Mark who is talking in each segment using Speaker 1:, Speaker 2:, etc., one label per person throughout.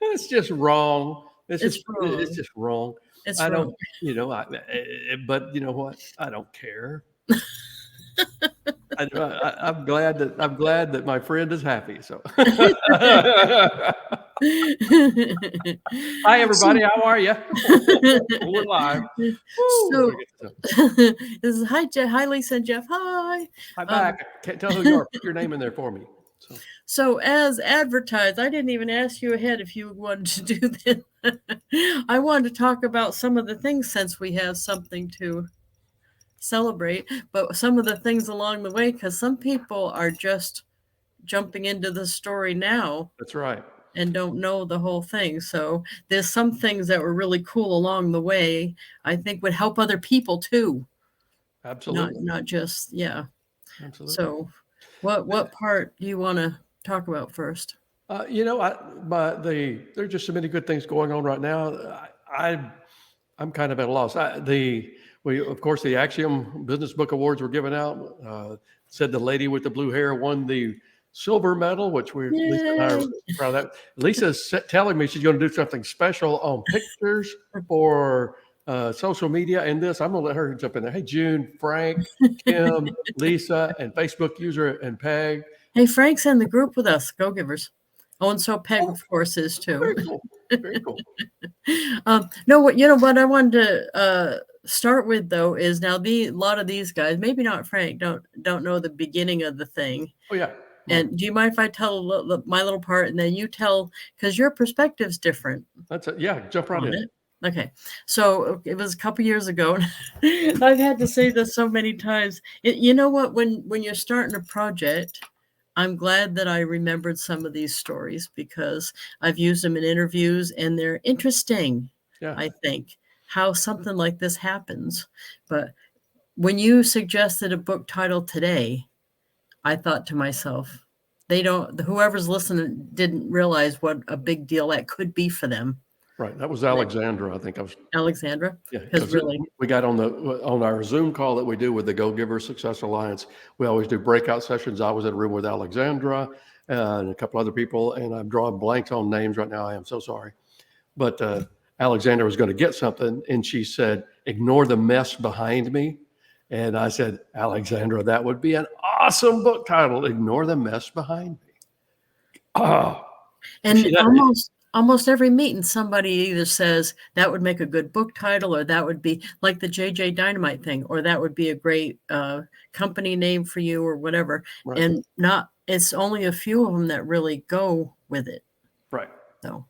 Speaker 1: It's just wrong.
Speaker 2: It's
Speaker 1: It's
Speaker 2: wrong.
Speaker 1: just wrong.
Speaker 2: It's
Speaker 1: I
Speaker 2: wrong.
Speaker 1: don't, but you know what? I don't care. I'm glad that my friend is happy. So, hi
Speaker 2: So,
Speaker 1: everybody, how are you? We're live. Woo,
Speaker 2: so
Speaker 1: gotta get this up.
Speaker 2: this is hi, hi, Lisa and Jeff. Hi.
Speaker 1: Hi
Speaker 2: Um,
Speaker 1: back. I can't tell who you are. Put your name in there for me. So,
Speaker 2: so as advertised, I didn't even ask you ahead if you wanted to do this. I wanted to talk about some of the things since we have something to celebrate, but some of the things along the way, because some people are just jumping into the story now
Speaker 1: that's right.
Speaker 2: and don't know the whole thing. So there's some things that were really cool along the way. I think would help other people too,
Speaker 1: Absolutely.
Speaker 2: not just yeah.
Speaker 1: Absolutely.
Speaker 2: So what part do you want to talk about first?
Speaker 1: There's just so many good things going on right now. I'm kind of at a loss. Of course, the Axiom Business Book Awards were given out. Said the lady with the blue hair won the silver medal, which Lisa and I are
Speaker 2: Yay!
Speaker 1: proud of that. Lisa's telling me she's going to do something special on pictures for social media and this. I'm going to let her jump in there. Hey, June, Frank, Kim, Lisa, and Facebook user and Peg.
Speaker 2: Hey, Frank's in the group with us, Go Givers. Oh, and so Peg,
Speaker 1: Oh,
Speaker 2: of course, is too.
Speaker 1: very cool. Very cool.
Speaker 2: No, what you know what I wanted to start with though is now a lot of these guys, maybe not Frank, don't know the beginning of the thing.
Speaker 1: Oh yeah.
Speaker 2: And do you mind if I tell my little part and then you tell because your perspective's different
Speaker 1: That's it. Yeah, jump right
Speaker 2: on
Speaker 1: in.
Speaker 2: it? Okay, so it was a couple years ago. I've had to say this so many times. You know what? When you're starting a project, I'm glad that I remembered some of these stories because I've used them in interviews and they're interesting.
Speaker 1: Yeah.
Speaker 2: I think how something like this happens. But when you suggested a book title today, I thought to myself, whoever's listening didn't realize what a big deal that could be for them.
Speaker 1: Right. That was Alexandra. I think I was.
Speaker 2: Alexandra,
Speaker 1: Yeah,
Speaker 2: because
Speaker 1: because
Speaker 2: really,
Speaker 1: we got on our Zoom call that we do with the Go Giver Success Alliance. We always do breakout sessions. I was in a room with Alexandra and a couple other people, and I'm drawing blanks on names right now. I am so sorry, but Alexandra was going to get something, and she said, "Ignore the mess behind me." And I said, Alexandra, that would be an awesome book title. Ignore the mess behind me. Oh,
Speaker 2: and almost every meeting, somebody either says that would make a good book title, or that would be like the JJ Dynamite thing, or that would be a great company name for you, or whatever.
Speaker 1: right.
Speaker 2: And it's only a few of them that really go with it.
Speaker 1: Right.
Speaker 2: So,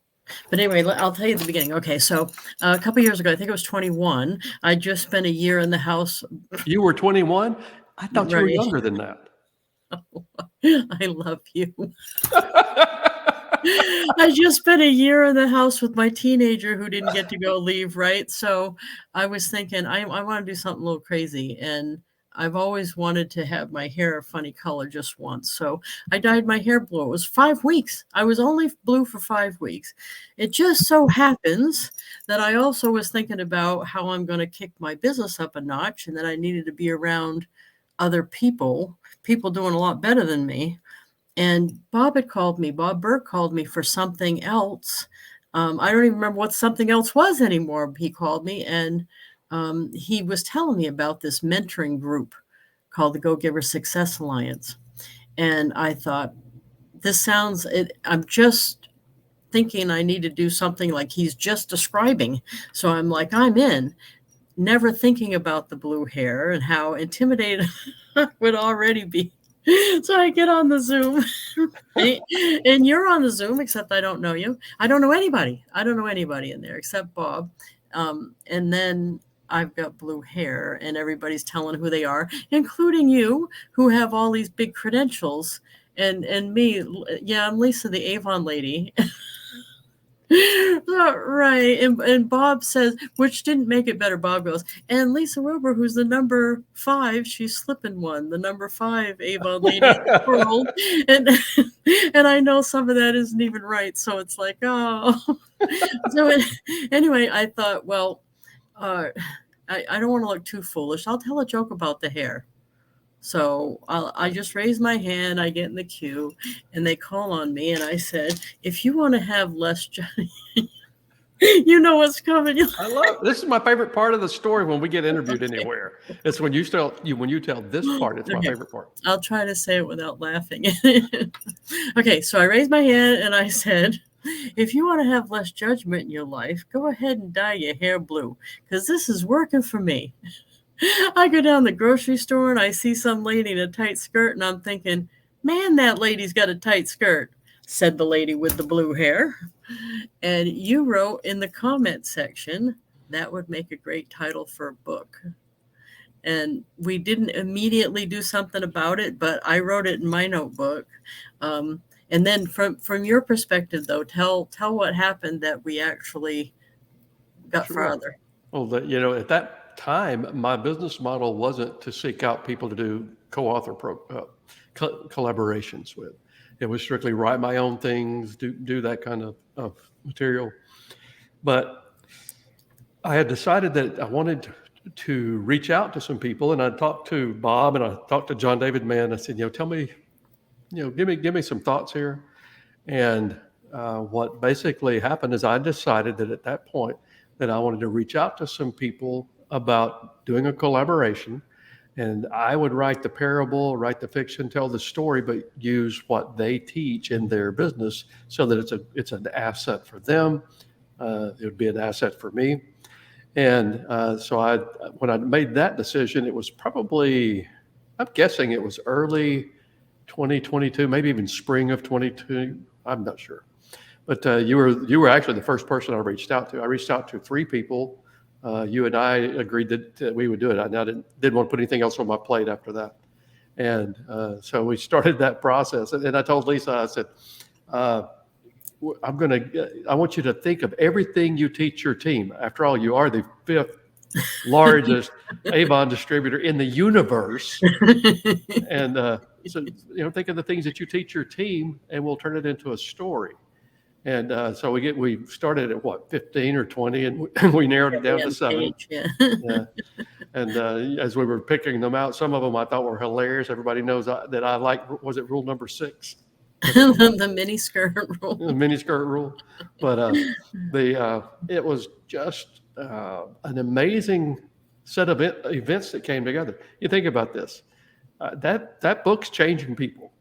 Speaker 2: but anyway, I'll tell you the beginning. Okay, so a couple years ago, I think I was 21. I just spent a year in the house.
Speaker 1: You were 21? I thought you were
Speaker 2: Right.
Speaker 1: younger than that.
Speaker 2: I love you. I just spent a year in the house with my teenager who didn't get to go leave, right? So I was thinking, I want to do something a little crazy. And I've always wanted to have my hair a funny color just once. So I dyed my hair blue. It was 5 weeks. I was only blue for 5 weeks. It just so happens that I also was thinking about how I'm going to kick my business up a notch and that I needed to be around other people doing a lot better than me. And Bob Berg called me for something else. I don't even remember what something else was anymore. He called me and he was telling me about this mentoring group called the Go Giver Success Alliance. And I thought, I'm just thinking I need to do something like he's just describing. So I'm like, I'm in, never thinking about the blue hair and how intimidated I would already be. So I get on the Zoom and you're on the Zoom, except I don't know you. I don't know anybody. I don't know anybody in there except Bob. And then I've got blue hair and everybody's telling who they are, including you who have all these big credentials and me. Yeah, I'm Lisa, the Avon lady. Right. And Bob says, which didn't make it better. Bob goes, and Lisa Wilber, who's the number 5, she's slipping one, the number 5 Avon lady in the world. And I know some of that isn't even right. So it's like, oh. So anyway, I thought, well, I don't want to look too foolish. I'll tell a joke about the hair. So I just raise my hand, I get in the queue, and they call on me, and I said, if you want to have less, you know what's coming.
Speaker 1: I love this. Is my favorite part of the story when we get interviewed anywhere. It's when you tell this part. It's my favorite part.
Speaker 2: I'll try to say it without laughing. Okay, so I raised my hand and I said, if you want to have less judgment in your life, go ahead and dye your hair blue, because this is working for me. I go down the grocery store and I see some lady in a tight skirt, and I'm thinking, man, that lady's got a tight skirt, said the lady with the blue hair. And you wrote in the comment section, that would make a great title for a book. And we didn't immediately do something about it, but I wrote it in my notebook. And then from your perspective, though, tell what happened that we actually got farther.
Speaker 1: Well, at that time, my business model wasn't to seek out people to do co-author collaborations with. It was strictly write my own things, do that kind of material. But I had decided that I wanted to reach out to some people, and I talked to Bob and I talked to John David Mann. I said, tell me, give me some thoughts here. And what basically happened is I decided that at that point that I wanted to reach out to some people about doing a collaboration, and I would write the parable, write the fiction, tell the story, but use what they teach in their business so that it's an asset for them. It would be an asset for me. And so when I made that decision, it was probably, I'm guessing it was early 2022, maybe even spring of 22. I'm not sure. But you were actually the first person I reached out to. I reached out to 3 people. You and I agreed that we would do it. I didn't want to put anything else on my plate after that. And so we started that process. And I told Lisa, I said, I want you to think of everything you teach your team. After all, you are the 5th largest Avon distributor in the universe. And so, think of the things that you teach your team, and we'll turn it into a story. And so we started at 15 or 20, and we narrowed it down to 7. Yeah. And as we were picking them out, some of them I thought were hilarious. Everybody knows that I like, was it rule number 6?
Speaker 2: The mini skirt rule.
Speaker 1: The mini skirt rule. But it was just an amazing set of events that came together. You think about this. That book's changing people.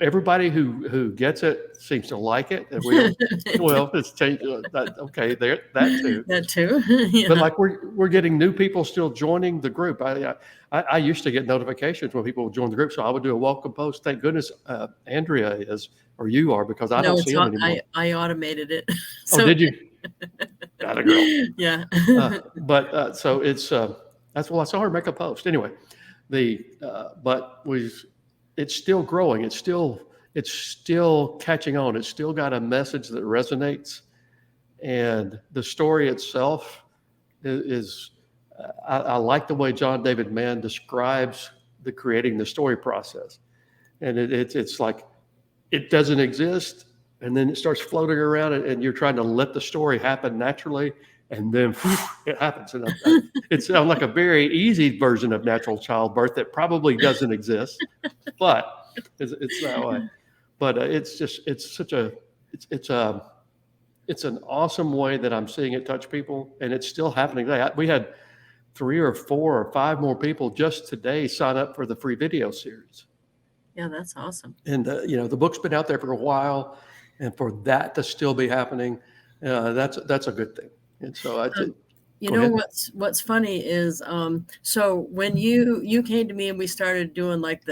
Speaker 1: Everybody who gets it seems to like it. And it's changed. Okay, that too.
Speaker 2: That too. Yeah.
Speaker 1: But like we're getting new people still joining the group. I used to get notifications when people would join the group, so I would do a welcome post. Thank goodness Andrea is, or you are, because I don't see them anymore.
Speaker 2: I automated it.
Speaker 1: So, did you? Got a girl.
Speaker 2: Yeah.
Speaker 1: But so it's that's I saw her make a post anyway. It's still growing. It's still catching on. It's still got a message that resonates, and the story itself is I like the way John David Mann describes creating the story process, and it's like it doesn't exist, and then it starts floating around, and you're trying to let the story happen naturally. And then it happens. And it's like a very easy version of natural childbirth that probably doesn't exist, but it's that way. But it's an awesome way that I'm seeing it touch people, and it's still happening today. We had 3 or 4 or 5 more people just today sign up for the free video series.
Speaker 2: Yeah, that's awesome.
Speaker 1: And the book's been out there for a while, and for that to still be happening, that's a good thing. And so
Speaker 2: what's funny is so when you came to me and we started doing like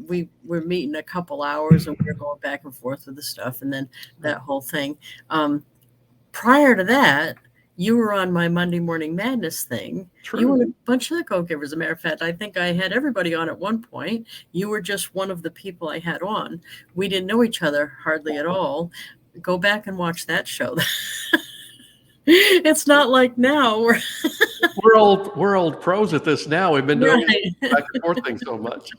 Speaker 2: we were meeting a couple hours and we were going back and forth with the stuff, and then that whole thing. Prior to that, you were on my Monday Morning Madness thing.
Speaker 1: True.
Speaker 2: You were a bunch of the Go-Givers. As a matter of fact, I think I had everybody on at one point. You were just one of the people I had on. We didn't know each other hardly at all. Go back and watch that show. It's not like now.
Speaker 1: We're old pros at this now. We've been doing it back and forth thing so much.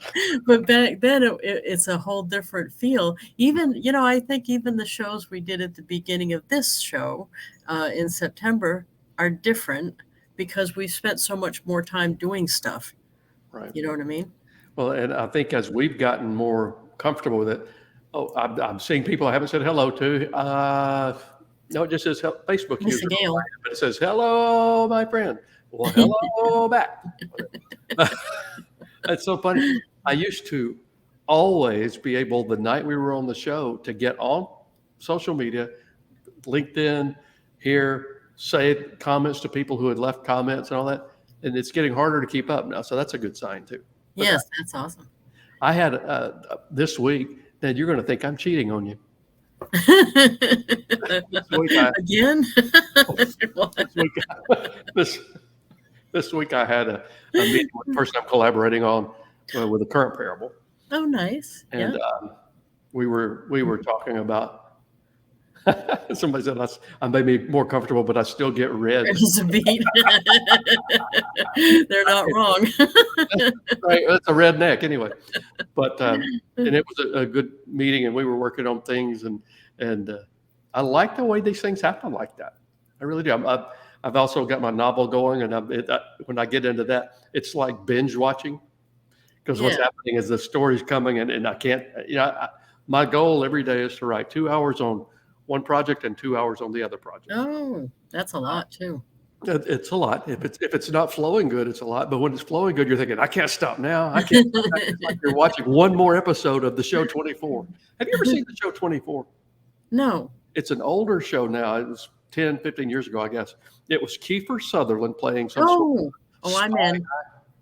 Speaker 2: But back then, it's a whole different feel. Even, I think even the shows we did at the beginning of this show in September are different because we spent so much more time doing stuff.
Speaker 1: Right.
Speaker 2: You know what I mean?
Speaker 1: Well, and I think as we've gotten more comfortable with it, I'm seeing people I haven't said hello to. No, it just says Facebook
Speaker 2: Lisa
Speaker 1: user,
Speaker 2: Gale.
Speaker 1: but it says hello, my friend. Well, hello back. It's so funny. I used to always be able, the night we were on the show, to get on social media, LinkedIn, here, say comments to people who had left comments and all that. And it's getting harder to keep up now. So that's a good sign too. But
Speaker 2: Yes, that's awesome.
Speaker 1: I had this week, Dad, you're going to think I'm cheating on you.
Speaker 2: Again?
Speaker 1: This week I had a meeting with the person I'm collaborating on with the current parable.
Speaker 2: Oh, nice.
Speaker 1: And
Speaker 2: yeah.
Speaker 1: We were talking about, somebody said I may be more comfortable, but I still get red.
Speaker 2: There's a beat. They're not wrong.
Speaker 1: Right, that's a redneck anyway. But and it was a good meeting, and we were working on things, and I like the way these things happen like that. I really do. I've also got my novel going, and when I get into that, it's like binge watching, because what's happening is the story's coming, and I can't. My goal every day is to write 2 hours on one project and 2 hours on the other project.
Speaker 2: Oh, that's a lot too.
Speaker 1: It's a lot. If it's not flowing good, it's a lot. But when it's flowing good, you're thinking, I can't stop now. I can't. It's like you're watching one more episode of the show 24. Have you ever seen the show 24?
Speaker 2: No.
Speaker 1: It's an older show now. It was 10, 15 years ago, I guess. It was Kiefer Sutherland playing some
Speaker 2: Oh, I'm in.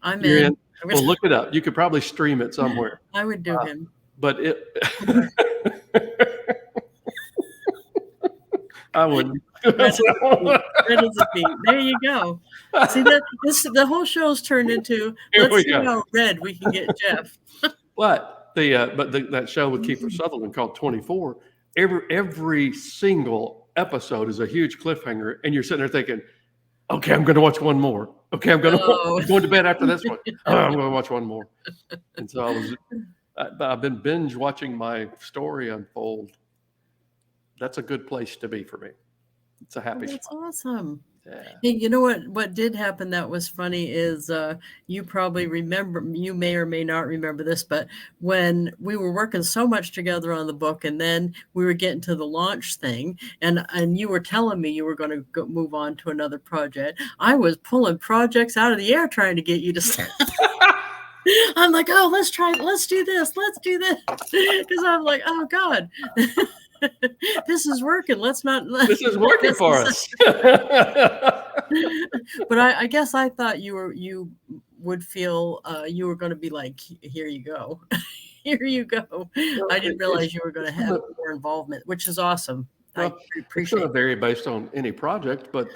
Speaker 2: I'm in.
Speaker 1: Well, look it up. You could probably stream it somewhere.
Speaker 2: I would do him.
Speaker 1: But it. I wouldn't.
Speaker 2: Red is a beat. There you go. See that the whole show's turned into let's see how red we can get Jeff.
Speaker 1: But that show with Kiefer Sutherland called 24. Every single episode is a huge cliffhanger, and you're sitting there thinking, "Okay, I'm going to watch one more. Okay, I'm going to bed after this one. I'm going to watch one more." And so I've been binge watching my story unfold. That's a good place to be for me. It's a happy spot.
Speaker 2: That's awesome.
Speaker 1: Yeah.
Speaker 2: Hey, you know what did happen that was funny is you probably remember, you may or may not remember this, but when we were working so much together on the book, and then we were getting to the launch thing, and you were telling me you were going to move on to another project, I was pulling projects out of the air trying to get you to stop. I'm like, oh, let's do this, because I'm like, oh God. This is working. This
Speaker 1: is working for us.
Speaker 2: But I guess I thought you would feel you were going to be like, here you go. Here you go. Well, I didn't realize you were going to have more involvement, which is awesome.
Speaker 1: Well, I appreciate it. It's going to vary based on any project, but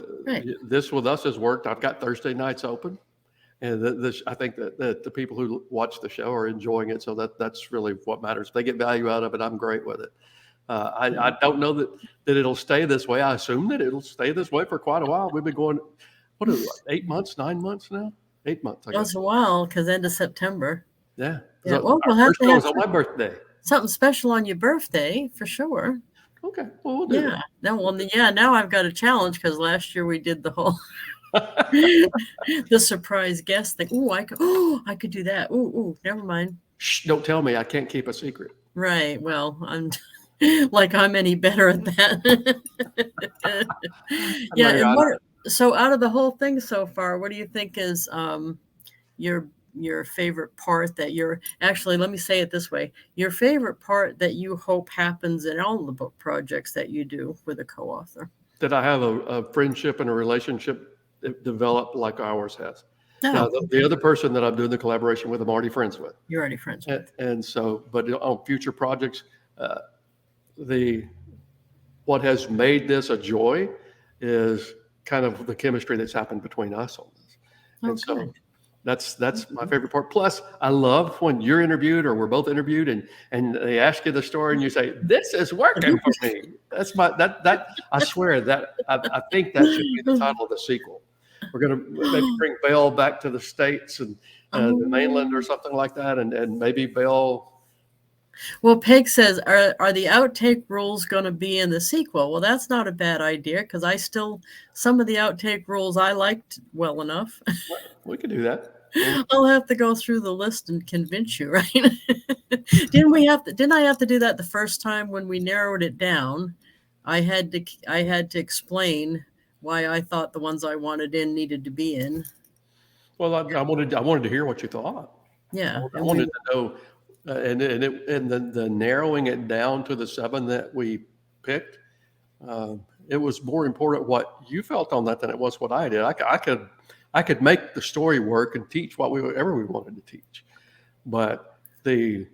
Speaker 1: this with us has worked. I've got Thursday nights open. And I think that the people who watch the show are enjoying it. So that's really what matters. If they get value out of it, I'm great with it. I don't know that it'll stay this way. I assume that it'll stay this way for quite a while. We've been going, 8 months, 9 months now? 8 months, I guess.
Speaker 2: That's a while, because end of September.
Speaker 1: Yeah.
Speaker 2: Yeah. Well, we'll have to have
Speaker 1: on my birthday.
Speaker 2: Something special on your birthday, for sure.
Speaker 1: Okay. Well, we'll do that.
Speaker 2: Now I've got a challenge, because last year we did the whole the surprise guest thing. I could do that. Never mind.
Speaker 1: Shh, don't tell me. I can't keep a secret.
Speaker 2: Right. Well, I'm like I'm any better at that. Yeah. And so out of the whole thing so far, what do you think is your favorite part that let me say it this way, your favorite part that you hope happens in all the book projects that you do with a co-author? That
Speaker 1: I have a friendship and a relationship developed like ours has. Now, the other person that I'm doing the collaboration with, I'm already friends with.
Speaker 2: You're already friends with.
Speaker 1: And so, but on future projects, what has made this a joy is kind of the chemistry that's happened between us on this. And so that's my favorite part. Plus, I love when you're interviewed or we're both interviewed and they ask you the story and you say, "This is working for me." That's I swear that I think that should be the title of the sequel. We're going to maybe bring Belle back to the States and the mainland or something like that. And maybe Belle.
Speaker 2: Well, Peg says, are the outtake rules going to be in the sequel? Well, that's not a bad idea, because some of the outtake rules I liked well enough.
Speaker 1: We could do that.
Speaker 2: I'll have to go through the list and convince you, right? Didn't I have to do that the first time when we narrowed it down? I had to explain why I thought the ones I wanted in needed to be in.
Speaker 1: Well, I wanted to hear what you thought.
Speaker 2: Yeah,
Speaker 1: I
Speaker 2: and
Speaker 1: wanted to know, and the narrowing it down to the 7 that we picked. It was more important what you felt on that than it was what I did. I could make the story work and teach whatever we wanted to teach, but the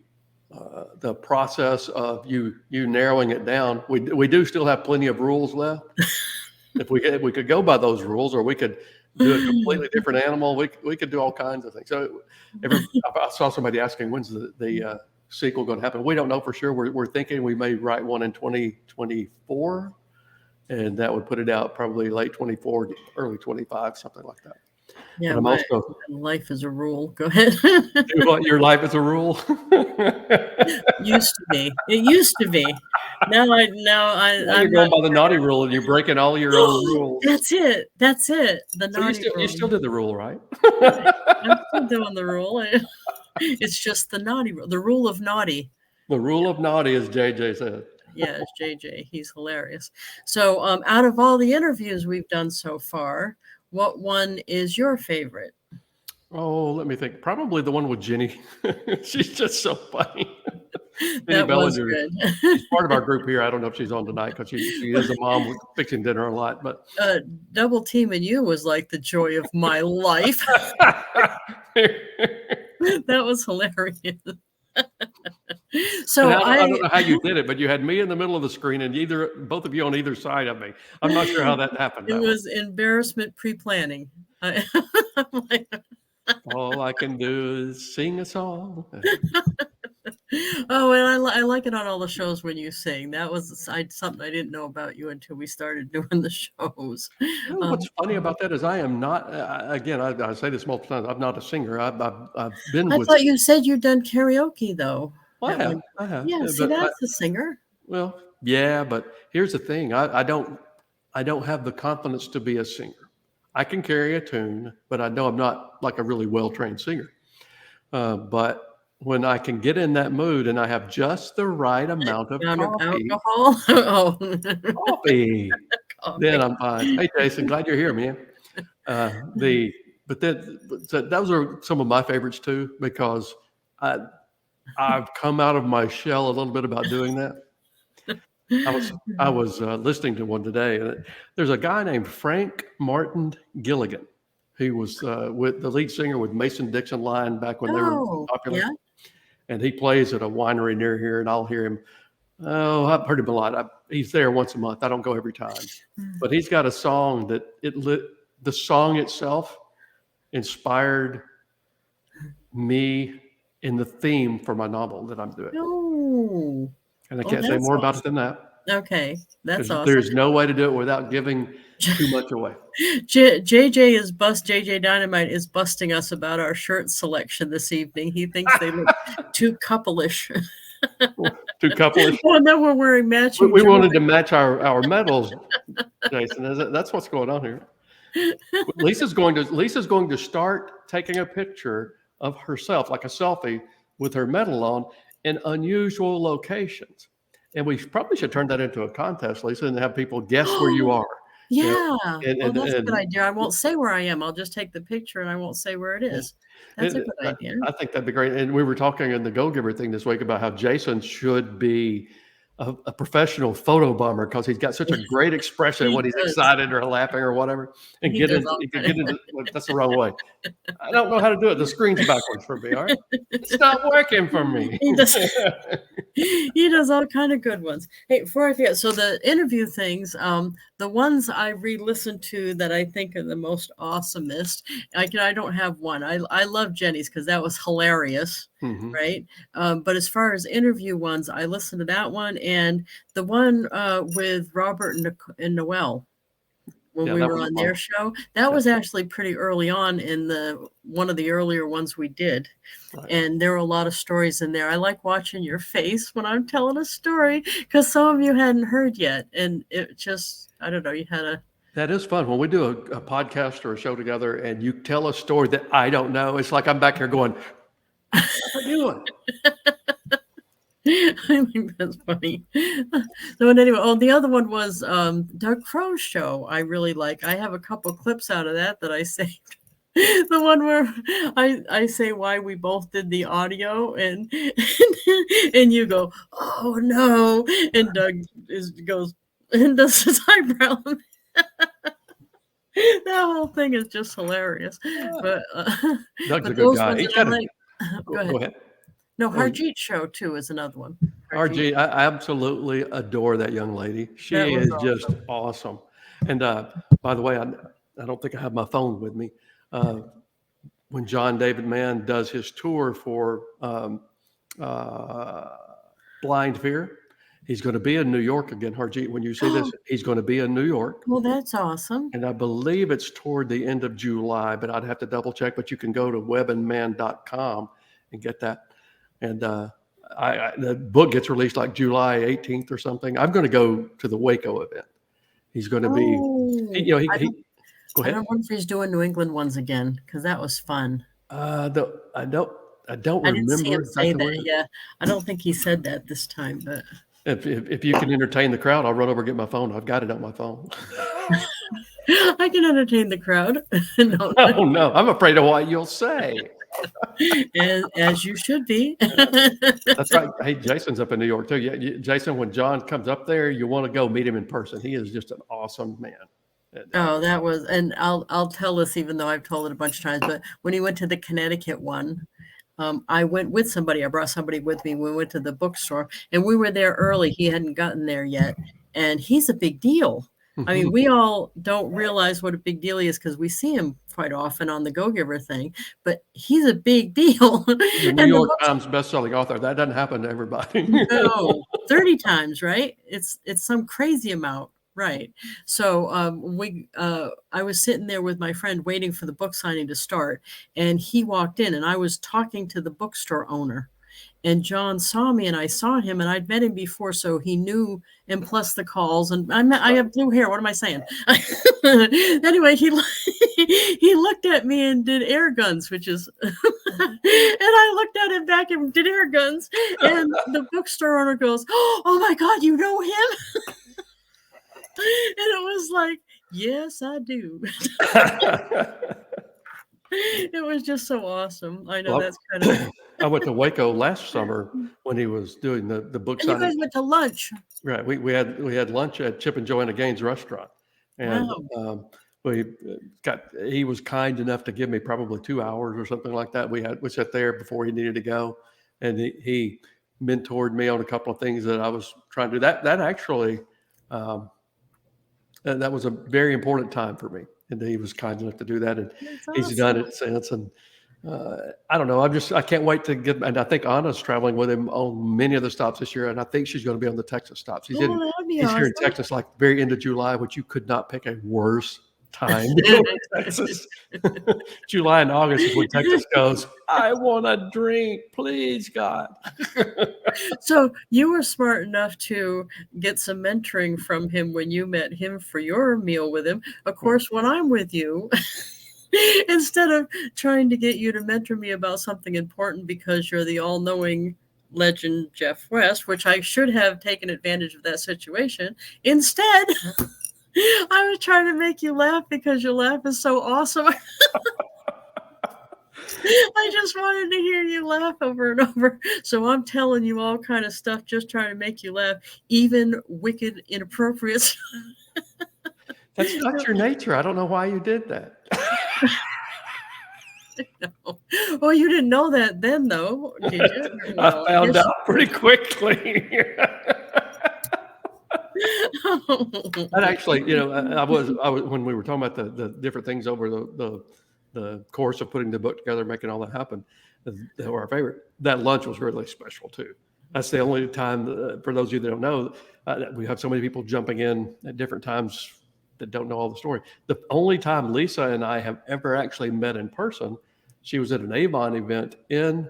Speaker 1: process of you narrowing it down, we do still have plenty of rules left. If we could go by those rules, or we could do a completely different animal, we could do all kinds of things. So I saw somebody asking, when's the sequel going to happen? We don't know for sure. We're thinking we may write one in 2024, and that would put it out probably late 24, early 25, something like that.
Speaker 2: yeah,
Speaker 1: But I'm also
Speaker 2: life is a rule. Go ahead.
Speaker 1: your life is a rule.
Speaker 2: Used to be. It used to be. Now
Speaker 1: Now
Speaker 2: I'm
Speaker 1: you're going by the naughty rule, and you're breaking all your own rules.
Speaker 2: That's it. The
Speaker 1: So
Speaker 2: naughty rule.
Speaker 1: you still did the rule, right?
Speaker 2: I'm still doing the rule. It's just the naughty rule. The rule of naughty.
Speaker 1: The rule of naughty, as JJ said.
Speaker 2: Yeah, it's JJ. He's hilarious. So, out of all the interviews we've done so far, what one is your favorite?
Speaker 1: Oh, let me think. Probably the one with Jenny. She's just so funny.
Speaker 2: That was
Speaker 1: Bellinger.
Speaker 2: good.
Speaker 1: She's part of our group here. I don't know if she's on tonight because she is a mom with fixing dinner a lot. But
Speaker 2: Double teaming you was like the joy of my life. That was hilarious. So
Speaker 1: I don't know how you did it, but you had me in the middle of the screen and both of you on either side of me. I'm not sure how that happened.
Speaker 2: It was embarrassment pre-planning.
Speaker 1: All I can do is sing a song.
Speaker 2: Oh, and I like it on all the shows when you sing. That was something I didn't know about you until we started doing the shows.
Speaker 1: What's funny about that is I am not. Again, I say this multiple times. I'm not a singer. I've been.
Speaker 2: I thought you said you'd done karaoke though.
Speaker 1: Well, I have.
Speaker 2: Yeah, see, that's a singer.
Speaker 1: Well, yeah, but here's the thing. I don't have the confidence to be a singer. I can carry a tune, but I know I'm not like a really well-trained singer. But when I can get in that mood and I have just the right amount of coffee,
Speaker 2: alcohol,
Speaker 1: coffee, then I'm fine. Hey, Jason, glad you're here, man. So those are some of my favorites too, because I've come out of my shell a little bit about doing that. I was listening to one today, and there's a guy named Frank Martin Gilligan. He was with the lead singer with Mason Dixon Line back when they were popular. Yeah. And he plays at a winery near here, and I'll hear him. Oh, I've heard him a lot. He's there once a month. I don't go every time, but he's got a song that the song itself inspired me in the theme for my novel that I'm doing.
Speaker 2: Oh.
Speaker 1: And I can't say more about it than that.
Speaker 2: Okay, that's awesome.
Speaker 1: There's no way to do it without giving too much away.
Speaker 2: JJ Dynamite is busting us about our shirt selection this evening. He thinks they look too couple-ish.
Speaker 1: Too couple-ish?
Speaker 2: Well, no, we're wearing matching.
Speaker 1: We wanted to match our medals, Jason. That's what's going on here. Lisa's going to start taking a picture of herself, like a selfie, with her medal on in unusual locations. And we probably should turn that into a contest, Lisa, and have people guess where you are.
Speaker 2: Yeah. That's a good idea. I won't say where I am. I'll just take the picture and I won't say where it is. That's a good idea.
Speaker 1: I think that'd be great. And we were talking in the Go Giver thing this week about how Jason should be a professional photo bomber because he's got such a great expression when he's excited or laughing or whatever. And he can get into that's the wrong way. I don't know how to do it. The screen's backwards for me. All right, it's not working for me.
Speaker 2: He does all kind of good ones. Hey, before I forget, so the interview things, the ones I re-listened to that I think are the most awesomest. I don't have one. I love Jenny's because that was hilarious, right? But as far as interview ones, I listened to that one and the one with Robert and Noel. When we were on their show, that was actually pretty early on in one of the earlier ones we did. Right. And there were a lot of stories in there. I like watching your face when I'm telling a story because some of you hadn't heard yet. And it just, I don't know, you had
Speaker 1: That is fun. When we do a podcast or a show together and you tell a story that I don't know, it's like I'm back here going, what are you doing?
Speaker 2: I think that's funny. So anyway, the other one was Doug Crow's show. I really like. I have a couple clips out of that I saved. The one where I say why we both did the audio and and you go, oh no, and Doug goes and does his eyebrow. That whole thing is just hilarious. But
Speaker 1: Doug's
Speaker 2: but
Speaker 1: a good
Speaker 2: those
Speaker 1: guy.
Speaker 2: ones
Speaker 1: He's
Speaker 2: that I
Speaker 1: got
Speaker 2: like.
Speaker 1: go ahead.
Speaker 2: No, Harjeet's show too is another one.
Speaker 1: RG, I absolutely adore that young lady. She
Speaker 2: That was
Speaker 1: is just awesome. And by the way, I don't think I have my phone with me. When John David Mann does his tour for Blind Fear, he's going to be in New York again. Harjeet, when you see this, he's going to be in New York.
Speaker 2: Well, that's awesome.
Speaker 1: And I believe it's toward the end of July, but I'd have to double check. But you can go to webandman.com and get that. And the book gets released like July 18th or something. I'm going to go to the Waco event. He's going to be, go ahead.
Speaker 2: I don't know if he's doing New England ones again because that was fun.
Speaker 1: I don't
Speaker 2: I didn't see
Speaker 1: remember
Speaker 2: him say
Speaker 1: exactly
Speaker 2: that. Yeah, I don't think he said that this time. But
Speaker 1: if you can entertain the crowd, I'll run over and get my phone. I've got it on my phone.
Speaker 2: I can entertain the crowd.
Speaker 1: No, I'm afraid of what you'll say.
Speaker 2: As you should be.
Speaker 1: That's right. Hey, Jason's up in New York too. Yeah, Jason, when John comes up there, you want to go meet him in person. He is just an awesome man.
Speaker 2: Oh, that was, and I'll tell this even though I've told it a bunch of times, but when he went to the Connecticut one, I went with somebody. I brought somebody with me. We went to the bookstore and we were there early. He hadn't gotten there yet. And he's a big deal. I mean, we all don't realize what a big deal he is because we see him quite often on the Go Giver thing, but he's a big deal.
Speaker 1: The New York Times bestselling author. That doesn't happen to everybody.
Speaker 2: No, 30 times, right? It's some crazy amount. Right. So I was sitting there with my friend waiting for the book signing to start, and he walked in and I was talking to the bookstore owner. And John saw me and I saw him and I'd met him before, so he knew, and plus the calls, and I have blue hair. What am I saying? Anyway, he looked at me and did air guns, which is, and I looked at him back and did air guns. And the bookstore owner goes, "Oh my God, you know him?" And it was like, yes, I do. It was just so awesome. I know, well, that's kind of.
Speaker 1: I went to Waco last summer when he was doing the book signing.
Speaker 2: You guys went to lunch,
Speaker 1: right? We had lunch at Chip and Joanna Gaines' restaurant, and he was kind enough to give me probably 2 hours or something like that. We sat there before he needed to go, and he mentored me on a couple of things that I was trying to do. That actually. And that was a very important time for me, and he was kind enough to do that, and he's done it since. And I don't know, I can't wait to get. And I think Anna's traveling with him on many of the stops this year, and I think she's going to be on the Texas stops. He's awesome. Here in Texas, like very end of July, which you could not pick a worse time to go to Texas. July and August is when Texas goes, I want a drink, please, God.
Speaker 2: So you were smart enough to get some mentoring from him when you met him for your meal with him. Of course, when I'm with you, instead of trying to get you to mentor me about something important because you're the all-knowing legend Jeff West, which I should have taken advantage of that situation, instead I was trying to make you laugh because your laugh is so awesome. I just wanted to hear you laugh over and over. So I'm telling you all kind of stuff, just trying to make you laugh, even wicked, inappropriate stuff.
Speaker 1: That's not your nature. I don't know why you did that.
Speaker 2: No. Well, you didn't know that then, though, did you?
Speaker 1: Well, I found out pretty quickly. And actually, I was when we were talking about the different things over the course of putting the book together, making all that happen, that were our favorite. That lunch was really special too. That's the only time, for those of you that don't know, we have so many people jumping in at different times that don't know all the story. The only time Lisa and I have ever actually met in person, she was at an Avon event in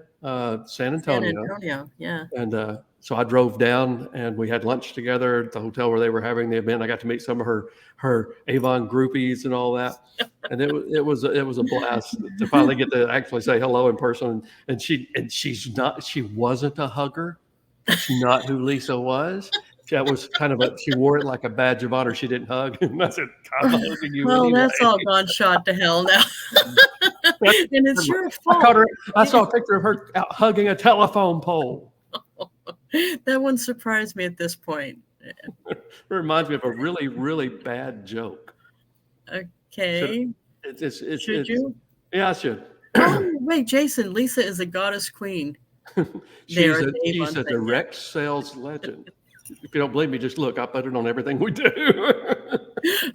Speaker 1: San Antonio.
Speaker 2: Yeah.
Speaker 1: And so I drove down and we had lunch together at the hotel where they were having the event. I got to meet some of her Avon groupies and all that. And it was a blast to finally get to actually say hello in person. And she wasn't a hugger. That's not who Lisa was. That was kind of she wore it like a badge of honor. She didn't hug. And I said, I'm hugging you
Speaker 2: well,
Speaker 1: anyway.
Speaker 2: that's all gone shot to hell now. And it's your fault.
Speaker 1: I saw a picture of her out hugging a telephone pole.
Speaker 2: That wouldn't surprise me at this point.
Speaker 1: It reminds me of a really, really bad joke.
Speaker 2: Okay. Should you?
Speaker 1: Yeah, I should.
Speaker 2: Oh, wait, Jason, Lisa is a goddess queen.
Speaker 1: She's a direct sales legend. If you don't believe me, just look. I put it on everything we do.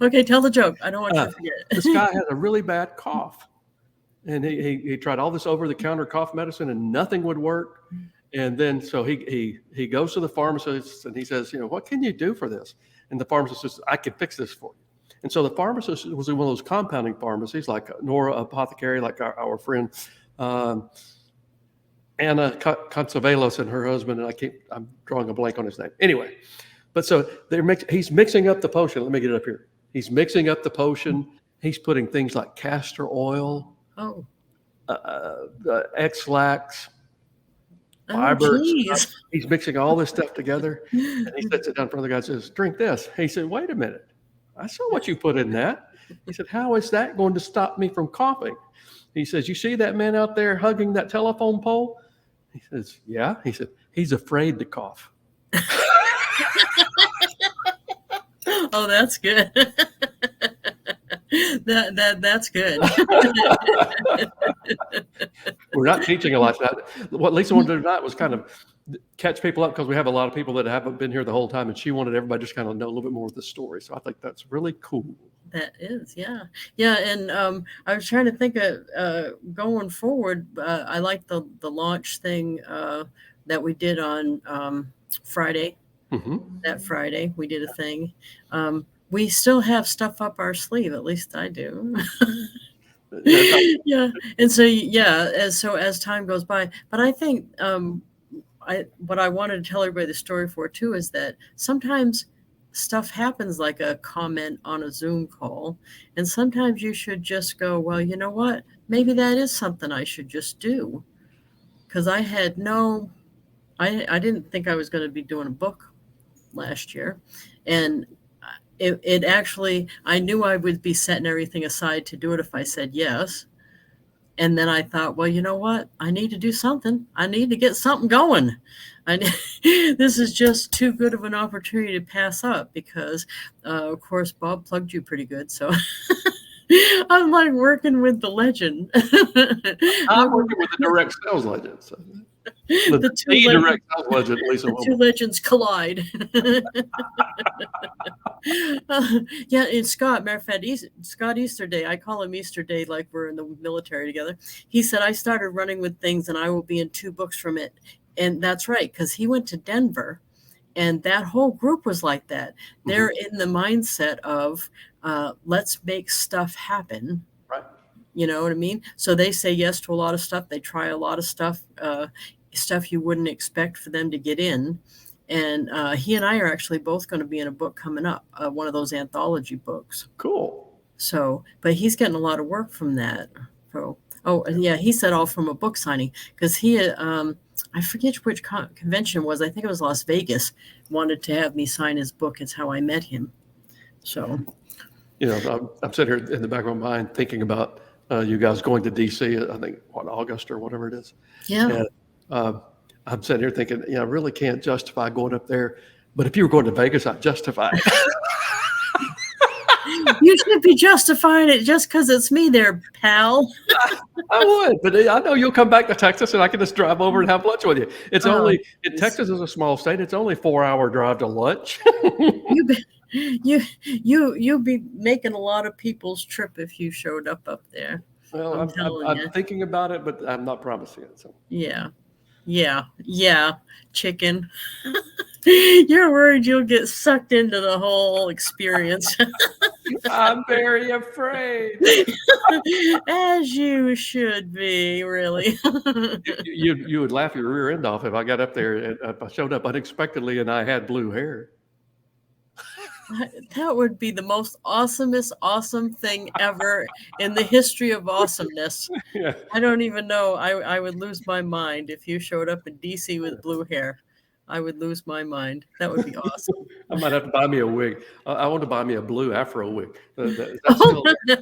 Speaker 2: Okay, tell the joke. I don't want you to forget.
Speaker 1: This guy had a really bad cough. And he tried all this over-the-counter cough medicine and nothing would work. And then so he goes to the pharmacist and he says, what can you do for this? And the pharmacist says, I can fix this for you. And so the pharmacist was in one of those compounding pharmacies like Nora Apothecary, like our friend Anna Concevelos and her husband, and I'm drawing a blank on his name. Anyway, but so he's mixing up the potion. Let me get it up here. He's mixing up the potion. He's putting things like castor oil, X-Lax, fiber. He's mixing all this stuff together, and he sets it down in front of the guy and says, drink this. He said, wait a minute. I saw what you put in that. He said, how is that going to stop me from coughing? He says, you see that man out there hugging that telephone pole? He says, yeah. He said, he's afraid to cough.
Speaker 2: Oh, that's good. That's good.
Speaker 1: We're not teaching a lot. What Lisa wanted to do tonight was kind of catch people up because we have a lot of people that haven't been here the whole time, and she wanted everybody just kind of know a little bit more of the story. So I think that's really cool.
Speaker 2: That is, yeah. And I was trying to think of going forward. I like the launch thing that we did on Friday. Mm-hmm. That Friday we did a thing. We still have stuff up our sleeve. At least I do. Yeah. And so as time goes by, but I think what I wanted to tell everybody the story for too is that sometimes stuff happens like a comment on a Zoom call, and sometimes you should just go, well, you know what? Maybe that is something I should just do, because I didn't think I was going to be doing a book last year, and it actually, I knew I would be setting everything aside to do it if I said yes. And then I thought, well, you know what? I need to do something. I need to get something going. This is just too good of an opportunity to pass up because, of course, Bob plugged you pretty good. So I'm like working with the legend.
Speaker 3: I'm working with the direct sales legend. So. The
Speaker 2: two legends collide. Yeah, and Scott, matter of fact, Scott Easterday, I call him Easter Day like we're in the military together. He said, I started running with things and I will be in 2 books from it. And that's right, because he went to Denver and that whole group was like that. They're in the mindset of let's make stuff happen.
Speaker 3: Right.
Speaker 2: You know what I mean? So they say yes to a lot of stuff. They try a lot of stuff, stuff you wouldn't expect for them to get in. And he and I are actually both going to be in a book coming up, one of those anthology books.
Speaker 3: Cool.
Speaker 2: So, but he's getting a lot of work from that. So, yeah, he said all from a book signing because he, I forget which convention it was. I think it was Las Vegas, wanted to have me sign his book. It's how I met him. So,
Speaker 1: you know, I'm sitting here in the back of my mind thinking about you guys going to DC, I think, August or whatever it is.
Speaker 2: Yeah.
Speaker 1: And, I'm sitting here thinking, I really can't justify going up there. But if you were going to Vegas, I'd justify it.
Speaker 2: You should be justifying it just because it's me there, pal.
Speaker 1: I would, but I know you'll come back to Texas and I can just drive over and have lunch with you. It's Texas is a small state. It's only a 4-hour drive to lunch.
Speaker 2: You'd be making a lot of people's trip if you showed up there.
Speaker 1: Well, I'm thinking about it, but I'm not promising it. So.
Speaker 2: Yeah, chicken. You're worried you'll get sucked into the whole experience.
Speaker 3: I'm very afraid.
Speaker 2: As you should be, really.
Speaker 1: You would laugh your rear end off if I got up there and if I showed up unexpectedly and I had blue hair.
Speaker 2: That would be the most awesome thing ever in the history of awesomeness.
Speaker 1: Yeah.
Speaker 2: I don't even know. I would lose my mind if you showed up in DC with blue hair. I would lose my mind. That would be awesome.
Speaker 1: I might have to buy me a wig. I want to buy me a blue Afro wig. That's still on a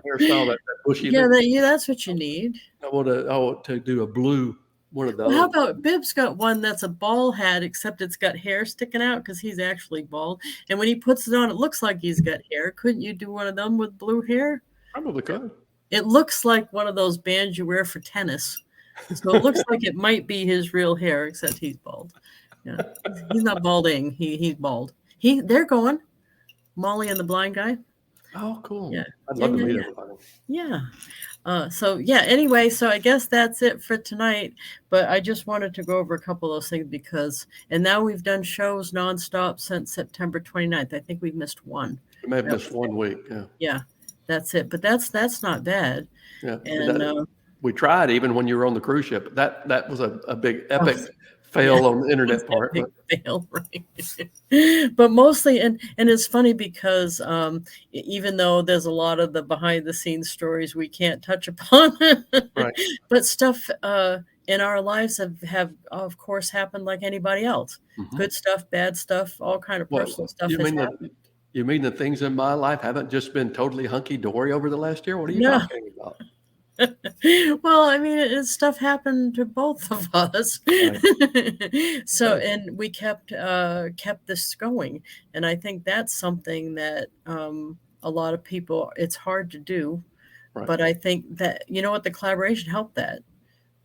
Speaker 1: hairstyle, that bushy.
Speaker 2: Yeah, that's what you need.
Speaker 1: I want to do a blue one of those.
Speaker 2: Well, how about Bib's got one that's a bald hat, except it's got hair sticking out because he's actually bald. And when he puts it on, it looks like he's got hair. Couldn't you do one of them with blue hair?
Speaker 1: Probably could.
Speaker 2: It looks like one of those bands you wear for tennis. So it looks like it might be his real hair, except he's bald. Yeah, he's not balding. He's bald. They're going. Molly and the Blind Guy.
Speaker 1: Oh, cool.
Speaker 2: Yeah.
Speaker 1: I'd love to meet everybody.
Speaker 2: Yeah. Anyway, so I guess that's it for tonight. But I just wanted to go over a couple of those things and now we've done shows nonstop since September 29th. I think we've missed one.
Speaker 1: We may have missed 1 week. Yeah.
Speaker 2: Yeah, that's it. But that's not bad.
Speaker 1: Yeah.
Speaker 2: And
Speaker 1: we tried even when you were on the cruise ship. That was a big epic fail on the internet part.
Speaker 2: Big fail, right? But mostly, and it's funny because even though there's a lot of the behind the scenes stories we can't touch upon,
Speaker 1: Right.
Speaker 2: But stuff in our lives have of course happened like anybody else.
Speaker 1: Mhm.
Speaker 2: Good stuff, bad stuff, all kind of personal stuff has happened.
Speaker 1: You mean the things in my life haven't just been totally hunky-dory over the last year? What are you
Speaker 2: No.
Speaker 1: talking about?
Speaker 2: Well, I mean, stuff happened to both of us.
Speaker 1: Right.
Speaker 2: So, and we kept this going. And I think that's something that a lot of people, it's hard to do.
Speaker 1: Right.
Speaker 2: But I think that, the collaboration helped that.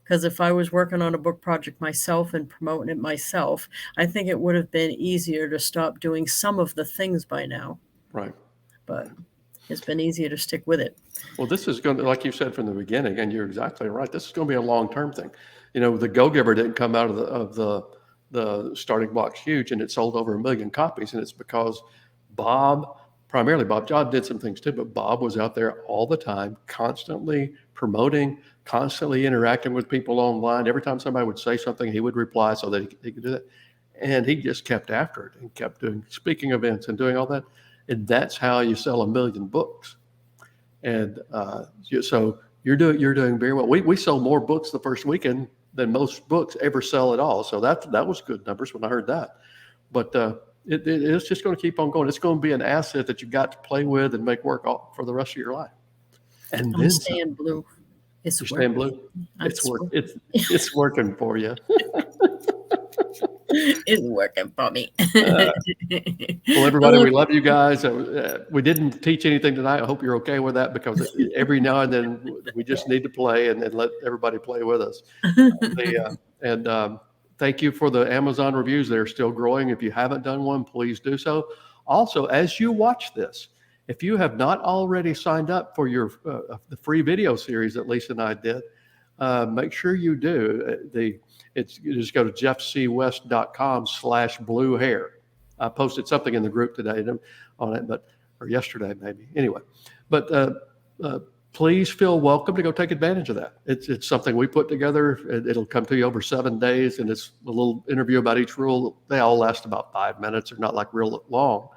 Speaker 2: Because if I was working on a book project myself and promoting it myself, I think it would have been easier to stop doing some of the things by now.
Speaker 1: Right.
Speaker 2: But it's been easier to stick with it.
Speaker 1: Well, this is going to, like you said from the beginning, and you're exactly right. This is going to be a long-term thing. The Go Giver didn't come out of the starting blocks huge, and it sold over 1 million copies, and it's because primarily Bob Job did some things too, but Bob was out there all the time, constantly promoting, constantly interacting with people online. Every time somebody would say something, he would reply so that he could do that, and he just kept after it and kept doing speaking events and doing all that. And that's how you sell 1 million books. And so you're doing very well. We sold more books the first weekend than most books ever sell at all. So that was good numbers when I heard that. But it's just going to keep on going. It's going to be an asset that you got to play with and make work for the rest of your life. And
Speaker 2: I'm
Speaker 1: then
Speaker 2: staying blue. It's
Speaker 1: staying blue. It's working for you.
Speaker 2: It's working for me.
Speaker 1: Well, everybody, we love you guys. We didn't teach anything tonight. I hope you're okay with that because every now and then we just need to play and let everybody play with us. Thank you for the Amazon reviews. They're still growing. If you haven't done one, please do so. Also, as you watch this, if you have not already signed up for the free video series that Lisa and I did, make sure you do. You just go to jeffcwest.com/blue hair. I posted something in the group today on it, or yesterday maybe. Anyway, but please feel welcome to go take advantage of that. It's something we put together. It'll come to you over 7 days, and it's a little interview about each rule. They all last about 5 minutes. They're not like real long,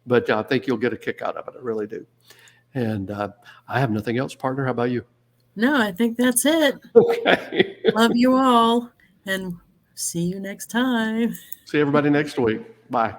Speaker 1: but I think you'll get a kick out of it. I really do. And I have nothing else, partner. How about you?
Speaker 2: No, I think that's it.
Speaker 1: Okay.
Speaker 2: Love you all, and see you next time.
Speaker 1: See everybody next week. Bye.